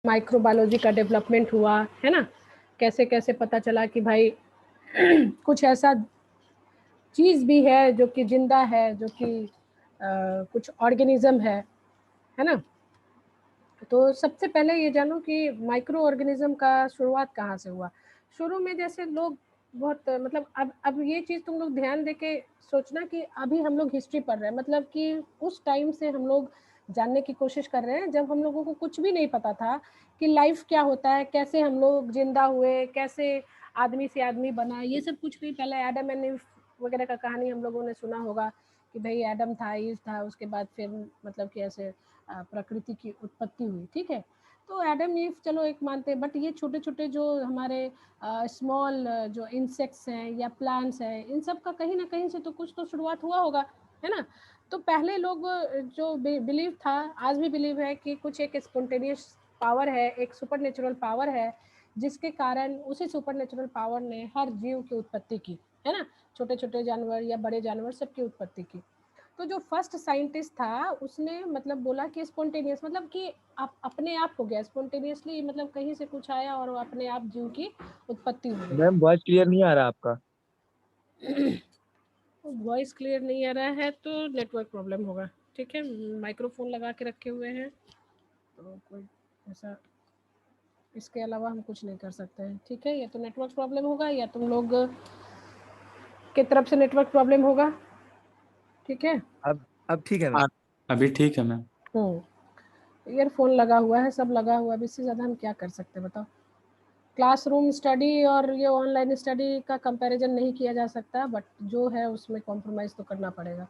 Microbiology का development हुआ, है ना, कैसे कैसे पता चला कि भाई कुछ ऐसा चीज़ भी है जो कि जिंदा है, जो कि कुछ ऑर्गेनिज्म है ना। तो सबसे पहले ये जानो कि माइक्रो ऑर्गेनिज्म का शुरुआत कहाँ से हुआ। शुरू में जैसे लोग बहुत मतलब अब ये चीज़ तुम लोग ध्यान दे के सोचना कि अभी हम लोग हिस्ट्री पढ़ रहे हैं, मतलब कि उस टाइम से हम लोग जानने की कोशिश कर रहे हैं जब हम लोगों को कुछ भी नहीं पता था कि लाइफ क्या होता है, कैसे हम लोग जिंदा हुए, कैसे आदमी से आदमी बना, ये सब कुछ नहीं। पहले एडम एंड ईव वगैरह का कहानी हम लोगों ने सुना होगा कि भाई एडम था, ईव था, उसके बाद फिर मतलब कि ऐसे प्रकृति की उत्पत्ति हुई, ठीक है। तो एडम ईव चलो एक मानते हैं, बट ये छोटे छोटे जो हमारे स्मॉल जो इंसेक्ट्स हैं या प्लांट्स हैं, इन सब का कहीं ना कहीं से तो कुछ तो शुरुआत हुआ होगा, है ना। तो पहले लोग जो बिलीव था, आज भी बिलीव है कि कुछ एक स्पॉन्टेनियस पावर है, एक सुपर नेचुरल पावर है, जिसके कारण उसी सुपर नेचुरल पावर ने हर जीव की उत्पत्ति की, है ना, छोटे छोटे जानवर या बड़े जानवर सबकी उत्पत्ति की। तो जो फर्स्ट साइंटिस्ट था उसने मतलब बोला कि स्पॉन्टेनियस मतलब कि आप अपने आप हो गया, स्पॉन्टेनियसली मतलब कहीं से कुछ आया और वो अपने आप जीव की उत्पत्ति हो गई। मैम वॉइस क्लियर नहीं आ रहा आपका। वॉइस क्लियर नहीं आ रहा है तो नेटवर्क प्रॉब्लम होगा, ठीक है। माइक्रोफोन लगा के रखे हुए हैं तो कोई ऐसा, इसके अलावा हम कुछ नहीं कर सकते हैं, ठीक है। या तो नेटवर्क प्रॉब्लम होगा या तुम लोग की तरफ से नेटवर्क प्रॉब्लम होगा, ठीक है। अब ठीक है मैम। हाँ, अभी ठीक है मैम। ईयरफोन लगा हुआ है, सब लगा हुआ है, इससे ज़्यादा हम क्या कर सकते हैं बताओ। क्लासरूम स्टडी और ये ऑनलाइन स्टडी का कंपैरिजन नहीं किया जा सकता, बट जो है उसमें कॉम्प्रोमाइज़ तो करना पड़ेगा,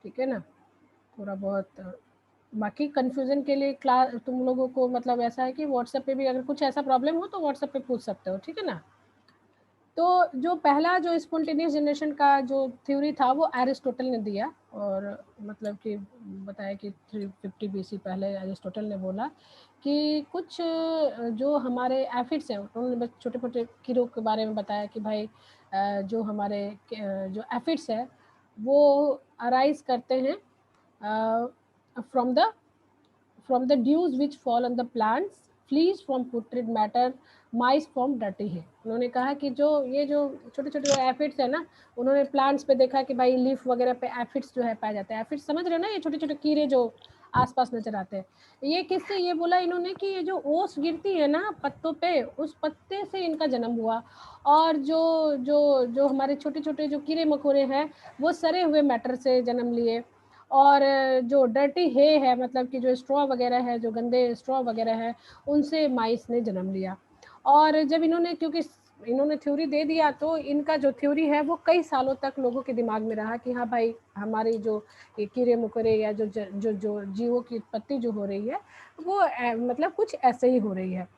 ठीक है ना। थोड़ा बहुत बाकी कन्फ्यूज़न के लिए क्लास तुम लोगों को मतलब ऐसा है कि व्हाट्सएप पे भी अगर कुछ ऐसा प्रॉब्लम हो तो व्हाट्सएप पे पूछ सकते हो, ठीक है ना। तो जो पहला जो स्पॉन्टेनियस जनरेशन का जो थ्योरी था वो एरिस्टोटल ने दिया, और मतलब कि बताया कि 350 बीसी पहले एरिस्टोटल ने बोला कि कुछ जो हमारे एफिड्स हैं, उन्होंने बस छोटे छोटे कीड़ों के बारे में बताया कि भाई जो हमारे जो एफिड्स है वो अराइज करते हैं from the dews which fall on the plants, fleas from putrid matter, mice from dirty hay। उन्होंने कहा कि जो ये जो छोटे छोटे एफिड्स है ना, उन्होंने प्लांट्स पे देखा कि भाई लीफ वगैरह पे एफिड्स जो है पाए जाते हैं। एफिड्स समझ रहे हो ना, ये छोटे छोटे कीड़े जो आसपास नजर आते हैं। ये किससे ये बोला इन्होंने कि ये जो ओस गिरती है ना पत्तों पे, उस पत्ते से इनका जन्म हुआ। और जो जो जो हमारे छोटे छोटे जो कीड़े मकोड़े हैं वो सड़े हुए मैटर से जन्म लिए। और जो डर्टी हे है मतलब कि जो स्ट्रॉ वगैरह है, जो गंदे स्ट्रॉ वगैरह है, उनसे माइस ने जन्म लिया। और जब इन्होंने क्योंकि इन्होंने थ्योरी दे दिया तो इनका जो थ्योरी है वो कई सालों तक लोगों के दिमाग में रहा कि हाँ भाई हमारी जो ये कीड़े मकोड़े या जो जीवों की उत्पत्ति जो हो रही है वो मतलब कुछ ऐसे ही हो रही है।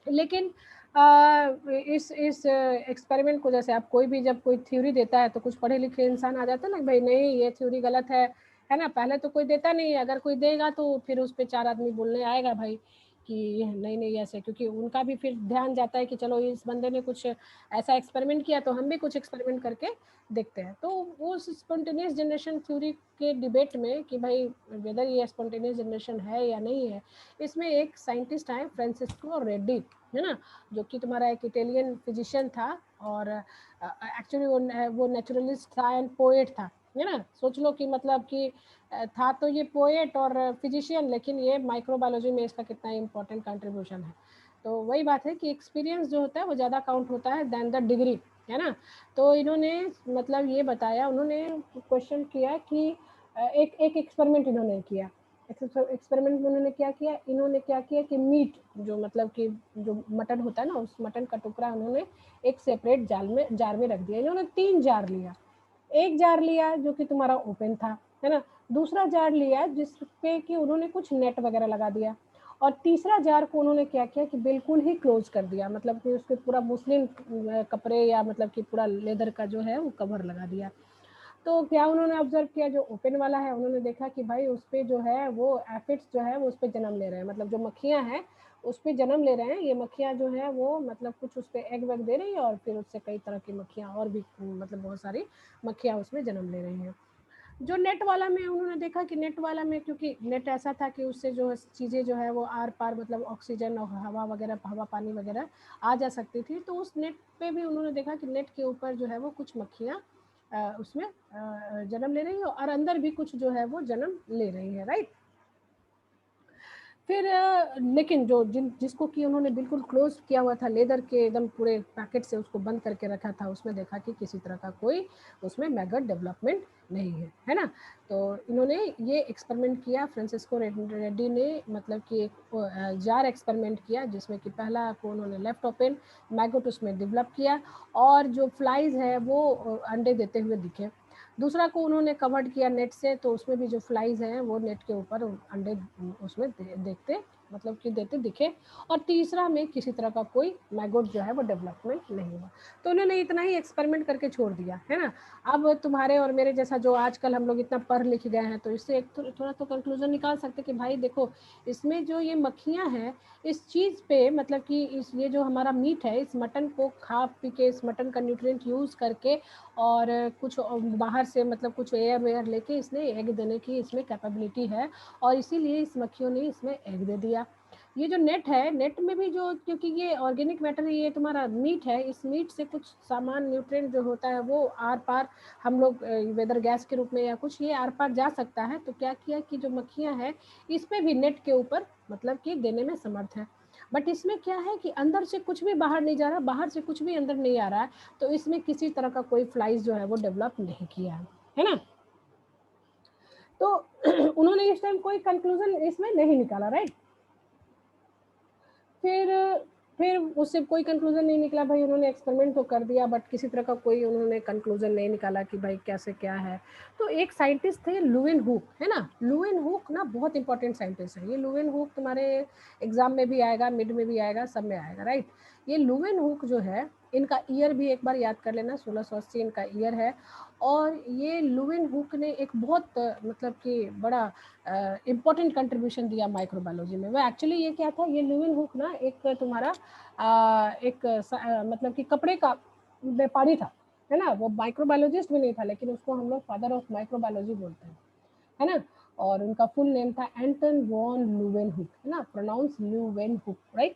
लेकिन इस एक्सपेरिमेंट को जैसे आप कोई भी जब कोई थ्योरी देता है तो कुछ पढ़े लिखे इंसान आ जाता है ना, भाई नहीं ये थ्योरी गलत है ना। पहले तो कोई देता नहीं है, अगर कोई देगा तो फिर उस पर 4 आदमी बोलने आएगा भाई कि नहीं नहीं ऐसे, क्योंकि उनका भी फिर ध्यान जाता है कि चलो इस बंदे ने कुछ ऐसा एक्सपेरिमेंट किया तो हम भी कुछ एक्सपेरिमेंट करके देखते हैं। तो वो स्पॉन्टेनियस जनरेशन थ्योरी के डिबेट में कि भाई वेदर ये स्पॉन्टेनियस जनरेशन है या नहीं है, इसमें एक साइंटिस्ट आए फ्रांसिस्को रेड्डी, है ना, जो कि तुम्हारा एक इटालियन फिजिशियन था। और एक्चुअली वो नेचुरलिस्ट था एंड पोएट था, है ना। सोच लो कि मतलब कि था तो ये पोएट और फिजिशियन, लेकिन ये माइक्रोबायोलॉजी में इसका कितना इंपॉर्टेंट कंट्रीब्यूशन है। तो वही बात है कि एक्सपीरियंस जो होता है वो ज़्यादा काउंट होता है देन द डिग्री, है ना। तो इन्होंने मतलब ये बताया, उन्होंने क्वेश्चन किया कि एक एक एक्सपेरिमेंट इन्होंने किया। एक्सपेरिमेंट में उन्होंने क्या किया, इन्होंने क्या किया कि मीट जो मतलब कि जो मटन होता है ना, उस मटन का टुकड़ा उन्होंने एक सेपरेट जार में रख दिया। इन्होंने 3 जार लिया। एक जार लिया जो कि तुम्हारा ओपन था, है ना। दूसरा जार लिया जिस पे कि उन्होंने कुछ नेट वगैरह लगा दिया। और तीसरा जार को उन्होंने क्या किया कि बिल्कुल ही क्लोज कर दिया, मतलब कि उसके पूरा मुस्लिम कपड़े या मतलब कि पूरा लेदर का जो है वो कवर लगा दिया। तो क्या उन्होंने ऑब्जर्व किया, जो ओपन वाला है उन्होंने देखा कि भाई उस पे जो है वो एफिड्स जो है वो उस पे जन्म ले रहे हैं, मतलब जो मक्खियां हैं उस पे जन्म ले रहे हैं। ये मक्खियां जो है वो मतलब कुछ उस पे एग वैग दे रही है और फिर उससे कई तरह की मक्खियां और भी मतलब बहुत सारी मक्खियां उसमें जन्म ले रही हैं। जो नेट वाला में उन्होंने देखा कि नेट वाला में, क्योंकि नेट ऐसा था कि उससे जो चीज़ें जो है वो आर पार, मतलब ऑक्सीजन और हवा वगैरह, हवा पानी वगैरह आ जा सकती थी। तो उस नेट पे भी उन्होंने देखा कि नेट के ऊपर जो है वो कुछ मक्खियाँ उसमें जन्म ले रही है, और अंदर भी कुछ जो है वो जन्म ले रही है, राइट। फिर लेकिन जो जिसको कि उन्होंने बिल्कुल क्लोज किया हुआ था, लेदर के एकदम पूरे पैकेट से उसको बंद करके रखा था, उसमें देखा कि किसी तरह का कोई उसमें मैगट डेवलपमेंट नहीं है ना। तो इन्होंने ये एक्सपेरिमेंट किया, फ्रांसिस्को रेड्डी ने, मतलब कि एक जार एक्सपेरिमेंट किया जिसमें कि पहला को उन्होंने लेफ्ट ओपन मैगट उसमें डेवलप किया, और जो फ्लाइज है वो अंडे देते हुए दिखे। दूसरा को उन्होंने कवर्ड किया नेट से, तो उसमें भी जो फ्लाइज हैं वो नेट के ऊपर अंडे उसमें देखते, मतलब कि देते दिखे। और तीसरा में किसी तरह का कोई मैगोट जो है वो डेवलपमेंट नहीं हुआ। तो उन्होंने इतना ही एक्सपेरिमेंट करके छोड़ दिया, है ना। अब तुम्हारे और मेरे जैसा जो आजकल हम लोग इतना पढ़ लिख गए हैं, तो इससे एक थोड़ा तो कंक्लूजन निकाल सकते कि भाई देखो, इसमें जो ये मक्खियाँ हैं, इस चीज़ पे, मतलब कि इस ये जो हमारा मीट है, इस मटन को खा पी के, इस मटन का न्यूट्रिएंट यूज़ करके, और कुछ बाहर से, मतलब कुछ एयर वेयर लेके इसने एग देने की इसमें कैपेबिलिटी है, और इसीलिए इस मक्खियों ने इसमें एग दे दिया। ये जो नेट है, नेट में भी जो, क्योंकि ये ऑर्गेनिक मैटर है, ये तुम्हारा मीट है, इस मीट से कुछ सामान न्यूट्रिएंट जो होता है वो आर पार, हम लोग वेदर गैस के रूप में या कुछ, ये आर पार जा सकता है। तो क्या किया कि जो मक्खियाँ हैं, इस पे भी नेट के ऊपर मतलब कि देने में समर्थ है। बट इसमें क्या है कि अंदर से कुछ भी बाहर नहीं जा रहा, बाहर से कुछ भी अंदर नहीं आ रहा है, तो इसमें किसी तरह का कोई फ्लाइज जो है वो डेवलप नहीं किया है ना। तो उन्होंने इस टाइम कोई कंक्लूजन इसमें नहीं निकाला, राइट। फिर फिर उससे कोई कंक्लूजन नहीं निकला भाई, उन्होंने एक्सपेरिमेंट तो कर दिया, बट किसी तरह का कोई उन्होंने कंक्लूजन नहीं निकाला कि भाई कैसे क्या है। तो एक साइंटिस्ट थे लुवेन हुक, है ना। लुवेन हुक ना बहुत इंपॉर्टेंट साइंटिस्ट है। ये लुवेन हुक तुम्हारे एग्जाम में भी आएगा, मिड में भी आएगा, सब में आएगा, राइट। ये लुवेन हुक जो है, इनका ईयर भी एक बार याद कर लेना, 1680 इनका ईयर है। और ये लुवेन हुक ने एक बहुत मतलब कि बड़ा इम्पोर्टेंट कंट्रीब्यूशन दिया माइक्रोबायोलॉजी में। वो एक्चुअली ये क्या था, ये लुवेन हुक ना एक तुम्हारा मतलब कि कपड़े का व्यापारी था, है ना। वो माइक्रोबायोलॉजिस्ट भी नहीं था, लेकिन उसको हम लोग फादर ऑफ माइक्रोबायोलॉजी बोलते हैं, है ना। और उनका फुल नेम था एंटन वॉन लुवेन हुक, है ना, प्रोनाउंस लुवेन हुक, राइट।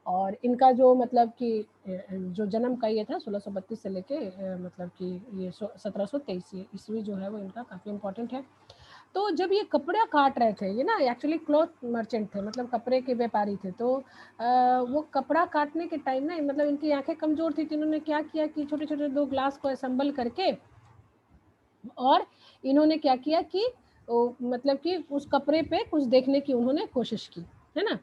और इनका जो मतलब कि जो जन्म का ये था 1632 से लेके मतलब कि ये 1723 ईस्वी जो है वो इनका काफ़ी इम्पोर्टेंट है। तो जब ये कपड़ा काट रहे थे, ये ना एक्चुअली क्लॉथ मर्चेंट थे, मतलब कपड़े के व्यापारी थे। तो वो कपड़ा काटने के टाइम ना, मतलब इनकी आंखें कमज़ोर थी, तो इन्होंने क्या किया कि छोटे-छोटे 2 ग्लास को असेंबल करके, और इन्होंने क्या किया कि मतलब कि उस कपड़े पे कुछ देखने की उन्होंने कोशिश की, है ना।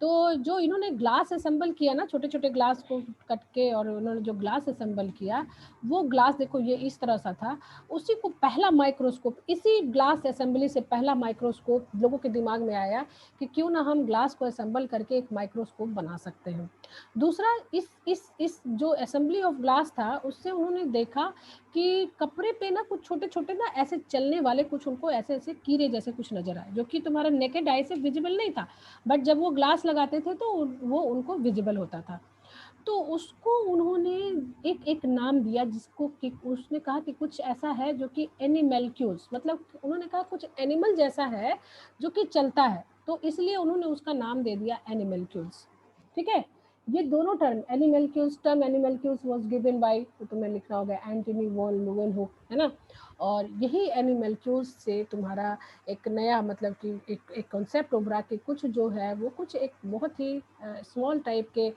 तो जो इन्होंने ग्लास असेंबल किया ना, छोटे-छोटे ग्लास को कट के, और उन्होंने जो ग्लास असेंबल किया, वो ग्लास देखो ये इस तरह सा था। उसी को पहला माइक्रोस्कोप, इसी ग्लास असेंबली से पहला माइक्रोस्कोप लोगों के दिमाग में आया कि क्यों ना हम ग्लास को असेंबल करके एक माइक्रोस्कोप बना सकते हैं। दूसरा, इस जो असेंबली ऑफ ग्लास था, उससे उन्होंने देखा कि कपड़े पे ना कुछ छोटे-छोटे ना ऐसे चलने वाले कुछ उनको ऐसे-ऐसे कीड़े जैसे कुछ नज़र आए, जो कि तुम्हारा नेकेड आई से विज़िबल नहीं था, बट जब वो ग्लास लगाते थे तो वो उनको विज़िबल होता था। तो उसको उन्होंने एक एक नाम दिया, जिसको कि उसने कहा कि कुछ ऐसा है जो कि एनिमैल्क्यूल्स, मतलब उन्होंने कहा कुछ एनिमल जैसा है जो कि चलता है, तो इसलिए उन्होंने उसका नाम दे दिया एनिमैल्क्यूल्स, ठीक है। ये दोनों टर्म एनिमैल्क्यूल्स वाज गिवन बाय, तो तुम्हें लिखना होगा एंटनी वॉन ल्यूवेनहुक, है ना। और यही एनिमैल्क्यूल्स से तुम्हारा एक नया मतलब कि एक कॉन्सेप्ट उभरा कि कुछ जो है वो कुछ एक बहुत ही स्मॉल टाइप के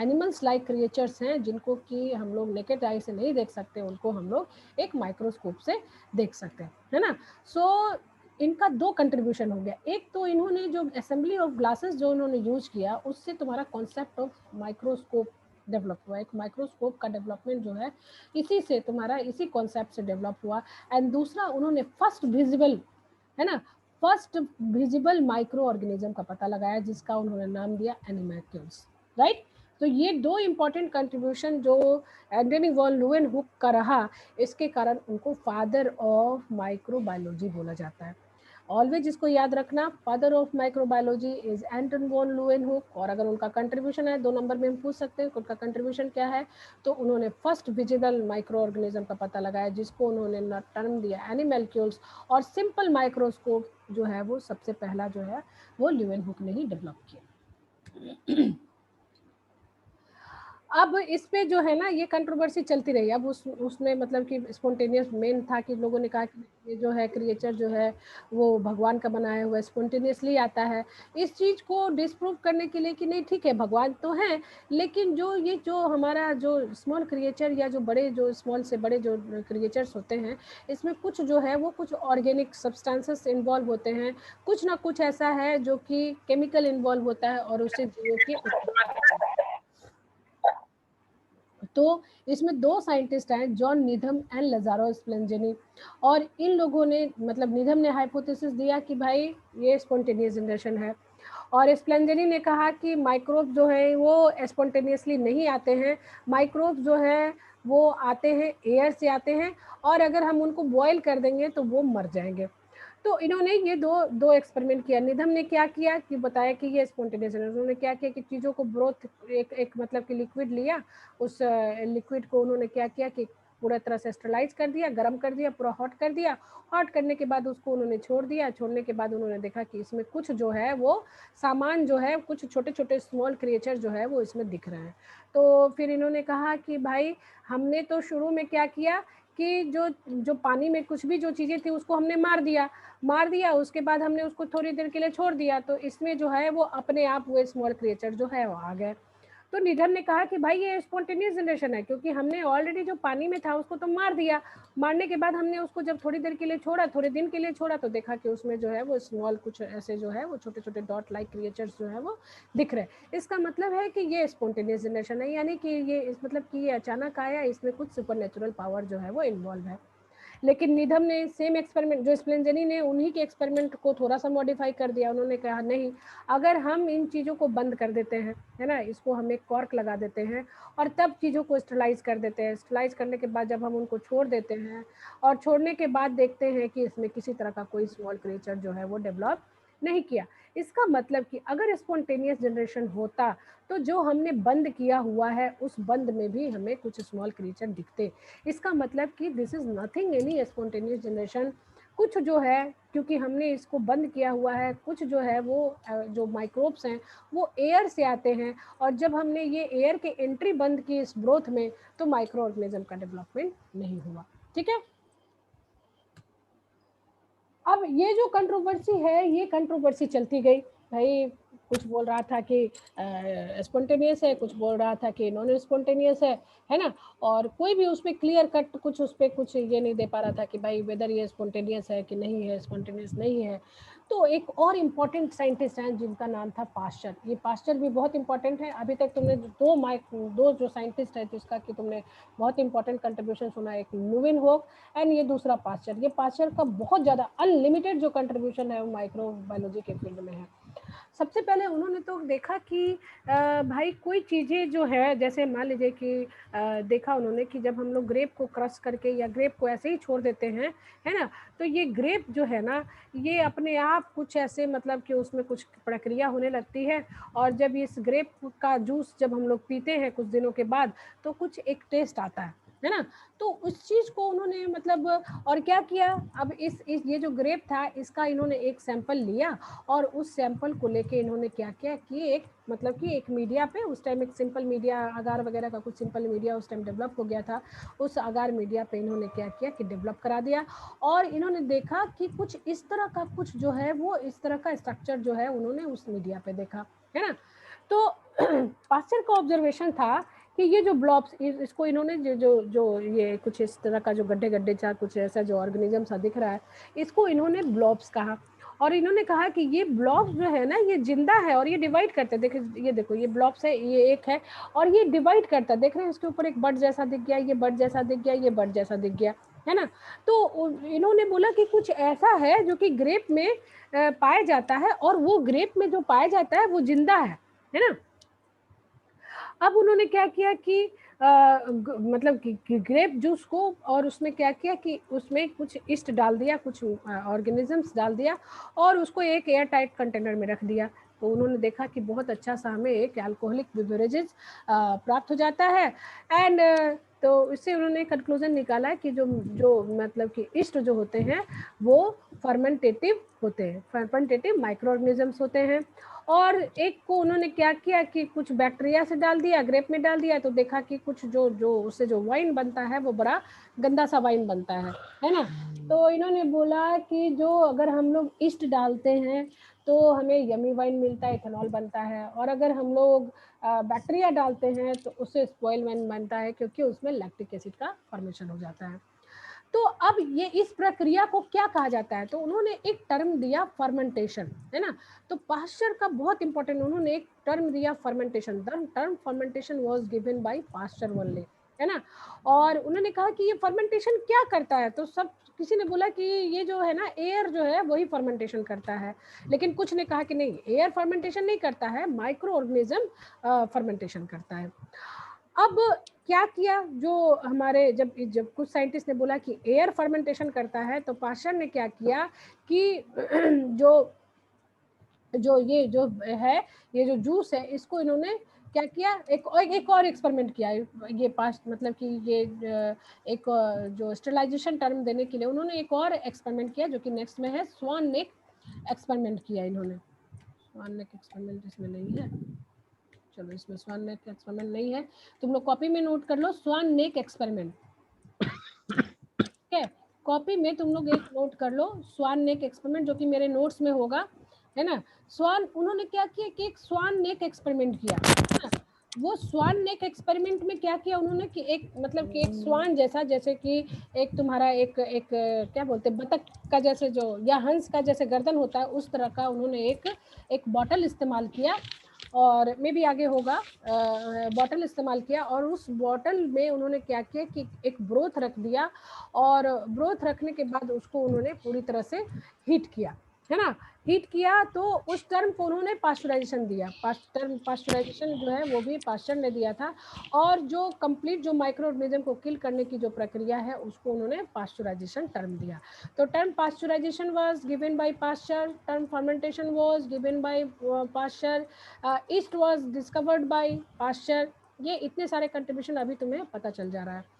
एनिमल्स लाइक क्रिएचर्स हैं, जिनको कि हम लोग नेकेड आई से नहीं देख सकते, उनको हम लोग एक माइक्रोस्कोप से देख सकते हैं, है ना। सो इनका 2 कंट्रीब्यूशन हो गया। एक तो इन्होंने जो असेंबली ऑफ ग्लासेस जो उन्होंने यूज़ किया, उससे तुम्हारा कॉन्सेप्ट ऑफ माइक्रोस्कोप डेवलप हुआ। एक माइक्रोस्कोप का डेवलपमेंट जो है, इसी से तुम्हारा इसी कॉन्सेप्ट से डेवलप हुआ। एंड दूसरा, उन्होंने फर्स्ट विजिबल, है ना, फर्स्ट विजिबल माइक्रो ऑर्गेनिज्म का पता लगाया, जिसका उन्होंने नाम दिया एनिमैल्क्यूल्स, राइट। तो ये 2 इंपॉर्टेंट कंट्रीब्यूशन जो एंटनी वॉन ल्यूवेनहुक का रहा, इसके कारण उनको फादर ऑफ माइक्रोबायोलॉजी बोला जाता है। ऑलवेज इसको याद रखना, father of microbiology is Anton von Leeuwenhoek. और अगर उनका कंट्रीब्यूशन है, 2 नंबर में हम पूछ सकते हैं उनका कंट्रीब्यूशन क्या है, तो उन्होंने फर्स्ट विजिबल माइक्रो ऑर्गेनिज्म का पता लगाया, जिसको उन्होंने टर्म दिया एनिमल्क्यूल्स, और सिंपल माइक्रोस्कोप जो है वो सबसे पहला जो है वो ल्यूवेनहुक ने ही डेवलप किया। अब इस पे जो है ना ये कंट्रोवर्सी चलती रही। अब उसमें मतलब कि स्पॉन्टेनियस मेन था कि लोगों ने कहा कि ये जो है क्रिएचर जो है वो भगवान का बनाया हुआ स्पॉन्टेनियसली आता है। इस चीज़ को डिस्प्रूव करने के लिए कि नहीं ठीक है भगवान तो हैं, लेकिन जो हमारा जो स्मॉल क्रिएचर या जो बड़े जो स्मॉल से बड़े जो क्रिएचर्स होते हैं, इसमें कुछ जो है वो कुछ ऑर्गेनिक सब्सटेंसेस इन्वॉल्व होते हैं, कुछ ना कुछ ऐसा है जो कि केमिकल इन्वॉल्व होता है और उससे जीवों की तो इसमें 2 साइंटिस्ट हैं, जॉन नीधम एंड लजारो स्प्लेंजेनी, और इन लोगों ने मतलब नीधम ने हाइपोथेसिस दिया कि भाई ये स्पॉन्टेनियस जनरेशन है, और स्प्लेंजेनी ने कहा कि माइक्रोब जो है वो स्पॉन्टेनियसली नहीं आते हैं, माइक्रोब जो है वो आते हैं एयर से आते हैं, और अगर हम उनको बॉयल कर देंगे तो वो मर जाएंगे। तो इन्होंने ये दो एक्सपेरिमेंट किया। निधम ने क्या किया कि बताया कि ये स्पॉन्टेनियस है। उन्होंने क्या किया कि चीज़ों को ब्रोथ एक मतलब कि लिक्विड लिया, उस लिक्विड को उन्होंने क्या किया कि पूरा तरह से स्टरलाइज कर दिया, गर्म कर दिया, पूरा हॉट कर दिया। हॉट करने के बाद उसको उन्होंने छोड़ दिया। छोड़ने के बाद उन्होंने देखा कि इसमें कुछ जो है वो सामान जो है, कुछ छोटे छोटे स्मॉल क्रिएचर जो है वो इसमें दिख रहे हैं। तो फिर इन्होंने कहा कि भाई हमने तो शुरू में क्या किया कि जो पानी में कुछ भी जो चीज़ें थी उसको हमने मार दिया, उसके बाद हमने उसको थोड़ी देर के लिए छोड़ दिया, तो इसमें जो है वो अपने आप वो स्मॉल क्रिएचर जो है वो आ गए। तो निधन ने कहा कि भाई ये स्पॉन्टेनियस जनरेशन है, क्योंकि हमने ऑलरेडी जो पानी में था उसको तो मार दिया, मारने के बाद हमने उसको जब थोड़ी देर के लिए छोड़ा, थोड़े दिन के लिए छोड़ा, तो देखा कि उसमें जो है वो स्मॉल कुछ ऐसे जो है वो छोटे छोटे डॉट लाइक क्रिएचर्स जो है वो दिख रहे। इसका मतलब है कि ये स्पॉन्टेनियस जनरेशन है, यानी कि ये इस मतलब कि ये अचानक आया, इसमें कुछ सुपर नेचुरल पावर जो है वो इन्वॉल्व है। लेकिन निधम ने सेम एक्सपेरिमेंट, जो स्प्लेंजेनी ने उन्हीं के एक्सपेरिमेंट को थोड़ा सा मॉडिफाई कर दिया। उन्होंने कहा नहीं, अगर हम इन चीज़ों को बंद कर देते हैं, है ना, इसको हम एक कॉर्क लगा देते हैं और तब चीज़ों को स्टरलाइज कर देते हैं, स्टरलाइज करने के बाद जब हम उनको छोड़ देते हैं और छोड़ने के बाद देखते हैं कि इसमें किसी तरह का कोई स्मॉल क्रिएचर जो है वो डेवलप नहीं किया। इसका मतलब कि अगर स्पॉन्टेनियस जनरेशन होता तो जो हमने बंद किया हुआ है उस बंद में भी हमें कुछ स्मॉल क्रिएचर दिखते। इसका मतलब कि this is nothing any spontaneous generation. कुछ जो है, क्योंकि हमने इसको बंद किया हुआ है, कुछ जो है वो जो माइक्रोब्स हैं वो एयर से आते हैं, और जब हमने ये एयर के एंट्री बंद की इस ग्रोथ में, तो माइक्रो ऑर्गेनिज्म का डेवलपमेंट नहीं हुआ। ठीक है। अब ये जो कंट्रोवर्सी है, ये कंट्रोवर्सी चलती गई। भाई कुछ बोल रहा था कि स्पॉन्टेनियस है, कुछ बोल रहा था कि नॉन स्पॉन्टेनियस है ना, और कोई भी उसमें क्लियर कट कुछ उस पर कुछ ये नहीं दे पा रहा था कि भाई वेदर ये स्पॉन्टेनियस है कि नहीं है, स्पॉन्टेनियस नहीं है। तो एक और इम्पॉर्टेंट साइंटिस्ट हैं जिनका नाम था पास्चर। ये पास्चर भी बहुत इंपॉर्टेंट है। अभी तक तुमने दो जो साइंटिस्ट है जिसका कि तुमने बहुत इंपॉर्टेंट कंट्रीब्यूशन सुना, एक ल्यूवेनहुक एंड ये दूसरा पास्चर। ये पास्चर का बहुत ज़्यादा अनलिमिटेड जो कंट्रीब्यूशन है वो माइक्रोबायोलॉजी के फील्ड में है। सबसे पहले उन्होंने तो देखा कि भाई कोई चीज़ें जो है, जैसे मान लीजिए कि देखा उन्होंने कि जब हम लोग ग्रेप को क्रश करके या ग्रेप को ऐसे ही छोड़ देते हैं, है ना, तो ये ग्रेप जो है ना, ये अपने आप कुछ ऐसे मतलब कि उसमें कुछ प्रक्रिया होने लगती है, और जब इस ग्रेप का जूस जब हम लोग पीते हैं कुछ दिनों के बाद, तो कुछ एक टेस्ट आता है ना। तो उस चीज़ को उन्होंने मतलब और क्या किया, अब इस ये जो ग्रेप था इसका इन्होंने एक सैंपल लिया, और उस सैंपल को लेके इन्होंने क्या किया कि एक मतलब कि एक मीडिया पे, उस टाइम एक सिंपल मीडिया, अगार वगैरह का कुछ सिंपल मीडिया उस टाइम डेवलप हो गया था, उस अगार मीडिया पे इन्होंने क्या किया कि डेवलप करा दिया, और इन्होंने देखा कि कुछ इस तरह का कुछ जो है वो इस तरह का स्ट्रक्चर जो है उन्होंने उस मीडिया पे देखा, है ना। तो पास्चर का ऑब्जर्वेशन था कि ये जो ब्लॉब्स, इसको इन्होंने जो ये कुछ इस तरह का जो गड्ढे गड्ढे सा कुछ ऐसा जो ऑर्गेनिज्म सा दिख रहा है, इसको इन्होंने ब्लॉब्स कहा, और इन्होंने कहा कि ये ब्लॉब्स जो है ना ये जिंदा है और ये डिवाइड करते हैं। देखिए, ये देखो ये ब्लॉब्स है, ये एक है और ये डिवाइड करता है। देख रहे हैं इसके ऊपर एक बर्ड जैसा दिख गया, ये बर्ड जैसा दिख गया, ये बर्ड जैसा दिख गया, है ना। तो इन्होंने बोला कि कुछ ऐसा है जो कि ग्रेप में पाया जाता है, और वो ग्रेप में जो पाया जाता है वो जिंदा है ना। अब उन्होंने क्या किया कि मतलब कि ग्रेप जूस को, और उसमें क्या किया कि उसमें कुछ ईस्ट डाल दिया, कुछ ऑर्गेनिजम्स डाल दिया, और उसको एक एयर टाइट कंटेनर में रख दिया। तो उन्होंने देखा कि बहुत अच्छा सा हमें एक अल्कोहलिक बेवरेजेस प्राप्त हो जाता है। एंड तो इससे उन्होंने कंक्लूजन निकाला है कि जो जो मतलब कि ईस्ट जो होते हैं वो फर्मेंटेटिव होते हैं, फर्मेंटेटिव माइक्रो ऑर्गेनिजम्स होते हैं। और एक को उन्होंने क्या किया कि कुछ बैक्टीरिया से डाल दिया, ग्रेप में डाल दिया, तो देखा कि कुछ जो जो उससे जो वाइन बनता है वो बड़ा गंदा सा वाइन बनता है ना। तो इन्होंने बोला कि जो अगर हम लोग ईस्ट डालते हैं तो हमें यमी वाइन मिलता है, इथेनॉल बनता है, और अगर हम लोग बैक्टीरिया डालते हैं तो उससे स्पॉइल वाइन बनता है, क्योंकि उसमें लैक्टिक एसिड का फॉर्मेशन हो जाता है। तो अब ये इस प्रक्रिया को क्या कहा जाता है, तो उन्होंने एक टर्म दिया फर्मेंटेशन, है ना। तो पाश्चर का बहुत इंपॉर्टेंट, उन्होंने एक टर्म दिया fermentation, term fermentation was given bye Pasteur only, है ना। और उन्होंने कहा कि ये फर्मेंटेशन क्या करता है, तो सब किसी ने बोला कि ये जो है ना एयर जो है वही फर्मेंटेशन करता है, लेकिन कुछ ने कहा कि नहीं, एयर फर्मेंटेशन नहीं करता है, माइक्रो ऑर्गेनिज्म फर्मेंटेशन करता है। अब क्या किया, जो हमारे जब जब कुछ साइंटिस्ट ने बोला कि एयर फर्मेंटेशन करता है, तो पाश्चर ने क्या किया कि जो जो ये जो है, ये जो जूस है, इसको इन्होंने क्या किया, एक और एक्सपेरिमेंट किया। ये पास मतलब कि ये एक जो स्टेरिलाइजेशन टर्म देने के लिए उन्होंने एक और एक्सपेरिमेंट किया, जो कि नेक्स्ट में है, स्वान नेक एक्सपेरिमेंट किया इन्होंने। स्वान नेक एक्सपेरिमेंट इसमें नहीं है, चलो इसमें स्वान नेक एक्सपेरिमेंट नहीं है, तुम लोग कॉपी में नोट कर लो स्वान नेक एक्सपेरिमेंट, ठीक है। कॉपी में तुम लोग एक नोट कर लो स्वान नेक एक्सपेरिमेंट, जो कि मेरे नोट्स में होगा, है ना। स्वान, उन्होंने क्या किया कि एक स्वान नेक एक्सपेरिमेंट किया, है ना। वो स्वान नेक एक्सपेरिमेंट में क्या किया उन्होंने कि एक मतलब कि एक स्वान जैसा, जैसे कि एक तुम्हारा एक क्या बोलते हैं, बतख का जैसे जो, या हंस का जैसे गर्दन होता है, उस तरह का उन्होंने एक बॉटल इस्तेमाल किया, और मे भी आगे होगा, बॉटल इस्तेमाल किया, और उस बॉटल में उन्होंने क्या किया कि एक ब्रोथ रख दिया, और ब्रोथ रखने के बाद उसको उन्होंने पूरी तरह से हीट किया, है ना। हीट किया तो उस टर्म को उन्होंने पास्चराइजेशन दिया, टर्म पास्चराइजेशन जो है वो भी पास्चर ने दिया था, और जो कंप्लीट जो माइक्रो ऑर्गेनिज्म को किल करने की जो प्रक्रिया है उसको उन्होंने पास्चराइजेशन टर्म दिया। तो term pasteurisation was given by Pasteur, term fermentation was given by Pasteur, yeast was discovered by Pasteur. ये इतने सारे कंट्रीब्यूशन अभी तुम्हें पता चल जा रहा है।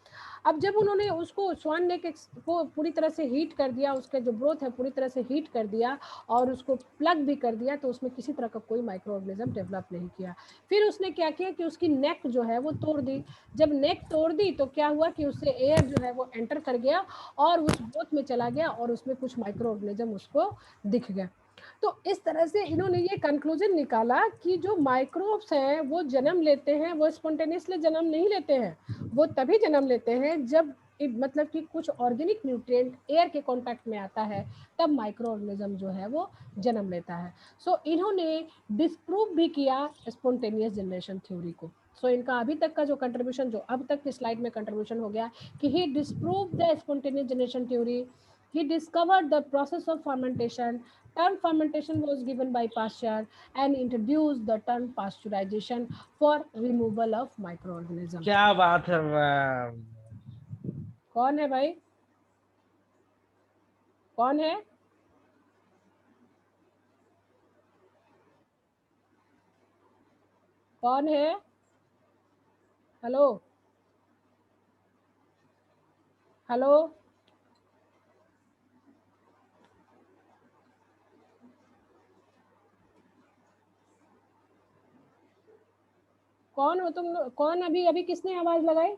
अब जब उन्होंने उसको स्वान नेक को पूरी तरह से हीट कर दिया, उसका जो ब्रोथ है पूरी तरह से हीट कर दिया, और उसको प्लग भी कर दिया, तो उसमें किसी तरह का कोई माइक्रो ऑर्गेनिज्म डेवलप नहीं किया। फिर उसने क्या किया कि उसकी नेक जो है वो तोड़ दी। जब नेक तोड़ दी तो क्या हुआ कि उससे एयर जो है वो एंटर कर गया, और उस ब्रोथ में चला गया, और उसमें कुछ माइक्रो ऑर्गेनिज्म उसको दिख गया। तो इस तरह से इन्होंने ये कंक्लूजन निकाला कि जो माइक्रोब्स हैं वो जन्म लेते हैं, वो स्पॉन्टेनियसली जन्म नहीं लेते हैं, वो तभी जन्म लेते हैं जब मतलब कि कुछ ऑर्गेनिक न्यूट्रिएंट एयर के कांटेक्ट में आता है, तब माइक्रो ऑर्गेनिज्म जो है वो जन्म लेता है। सो इन्होंने डिस्प्रूव भी किया स्पॉन्टेनियस जनरेशन थ्योरी को। सो इनका अभी तक का जो कंट्रीब्यूशन, जो अब तक की स्लाइड में कंट्रीब्यूशन हो गया कि ही disprove the spontaneous generation theory, he discovered the process of fermentation. Term fermentation was given by Pasteur and introduced the term pasteurization for removal of microorganisms. क्या बात है मैम। कौन है भाई, कौन है? कौन है? हेलो, हेलो, कौन हो तुम? कौन? अभी अभी किसने आवाज लगाई?